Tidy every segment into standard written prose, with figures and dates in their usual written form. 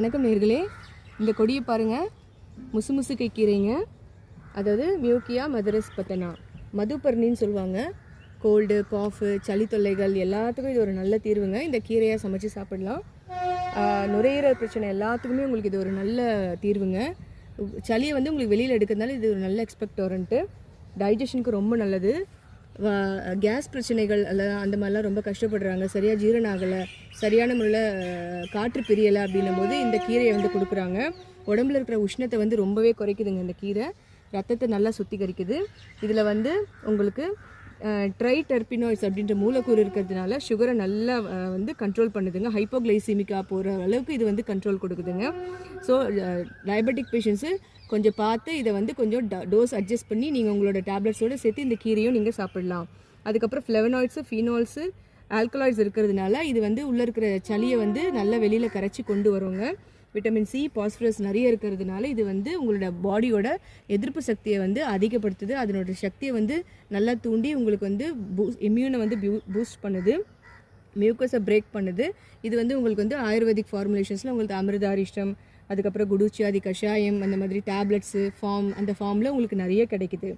வணக்கம் நேர்களே. இந்த கொடியை பாருங்கள், முசுமுசுக்கை கீரைங்க. அதாவது மியூக்கியா மதுரஸ்பத்தனா, மதுப்பர்ணின்னு சொல்லுவாங்க. கோல்டு, காஃபு, சளி தொல்லைகள் எல்லாத்துக்கும் இது ஒரு நல்ல தீர்வுங்க. இந்த கீரையாக சமைச்சு சாப்பிடலாம். நுரையீரல் பிரச்சனை எல்லாத்துக்குமே உங்களுக்கு இது ஒரு நல்ல தீர்வுங்க. சளியை உங்களுக்கு வெளியில் எடுக்கிறதுனால இது ஒரு நல்ல எக்ஸ்பெக்டோரண்ட்டு. டைஜஷனுக்கு ரொம்ப நல்லது. கேஸ் பிரச்சனைகள் அந்த மாதிரிலாம் ரொம்ப கஷ்டப்படுறாங்க, சரியாக ஜீரணம் ஆகலை, சரியான முறையில் காற்று பிரியலை அப்படின்னும் போது இந்த கீரையை கொடுக்குறாங்க. உடம்புல இருக்கிற உஷ்ணத்தை ரொம்பவே குறைக்குதுங்க இந்த கீரை. ரத்தத்தை நல்லா சுத்திகரிக்குது. இதில் உங்களுக்கு ட்ரைடெர்பினாய்ட்ஸ் அப்படின்ற மூலக்கூறு இருக்கிறதுனால சுகரை நல்லா கண்ட்ரோல் பண்ணுதுங்க. ஹைப்போகிளைசிமிக்கா போகிற அளவுக்கு இது கண்ட்ரோல் கொடுக்குதுங்க. ஸோ டயபெட்டிக் பேஷண்ட்ஸு கொஞ்சம் பார்த்து இதை கொஞ்சம் டோஸ் அட்ஜஸ்ட் பண்ணி நீங்கள் உங்களோட டேப்லெட்ஸோடு சேர்த்து இந்த கீரையும் நீங்கள் சாப்பிடலாம். அதுக்கப்புறம் ஃப்ளெவனாய்ட்ஸு, ஃபீனால்ஸு, ஆல்கலாய்ட்ஸ் இருக்கிறதுனால இது உள்ளே இருக்கிற சளியை நல்லா வெளியில் கரைச்சி கொண்டு வருவாங்க. விட்டமின் சி, பாஸ்பரஸ் நிறைய இருக்கிறதுனால இது உங்களோட பாடியோட எதிர்ப்பு சக்தியை அதிகப்படுத்துது. அதனோட சக்தியை நல்லா தூண்டி உங்களுக்கு இம்யூனை பூஸ்ட் பண்ணுது, மியூக்கஸை பிரேக் பண்ணுது. இது உங்களுக்கு ஆயுர்வேதிக் ஃபார்முலேஷன்ஸில் உங்களுக்கு அமிர்தாரிஷ்டம், அதுக்கப்புறம் குடுச்சியாதி கஷாயம், அந்த மாதிரி டேப்லெட்ஸு அந்த ஃபார்மில் உங்களுக்கு நிறைய கிடைக்குது.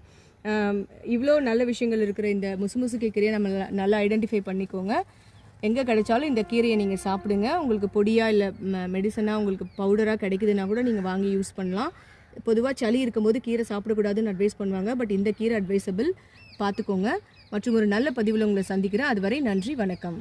இவ்வளோ நல்ல விஷயங்கள் இருக்கிற இந்த முசுமுசுக்கை கீரையை நம்ம நல்லா ஐடென்டிஃபை பண்ணிக்கோங்க. எங்கே கிடைச்சாலும் இந்த கீரையை நீங்கள் சாப்பிடுங்க. உங்களுக்கு பொடியாக இல்லை மெடிசனாக உங்களுக்கு பவுடராக கிடைக்குதுன்னா கூட நீங்கள் வாங்கி யூஸ் பண்ணலாம். பொதுவாக சளி இருக்கும்போது கீரை சாப்பிடக்கூடாதுன்னு அட்வைஸ் பண்ணுவாங்க. பட் இந்த கீரை அட்வைசபிள், பார்த்துக்கோங்க. மற்றும் ஒரு நல்ல பதிவில் உங்களை சந்திக்கிறேன். அதுவரை நன்றி, வணக்கம்.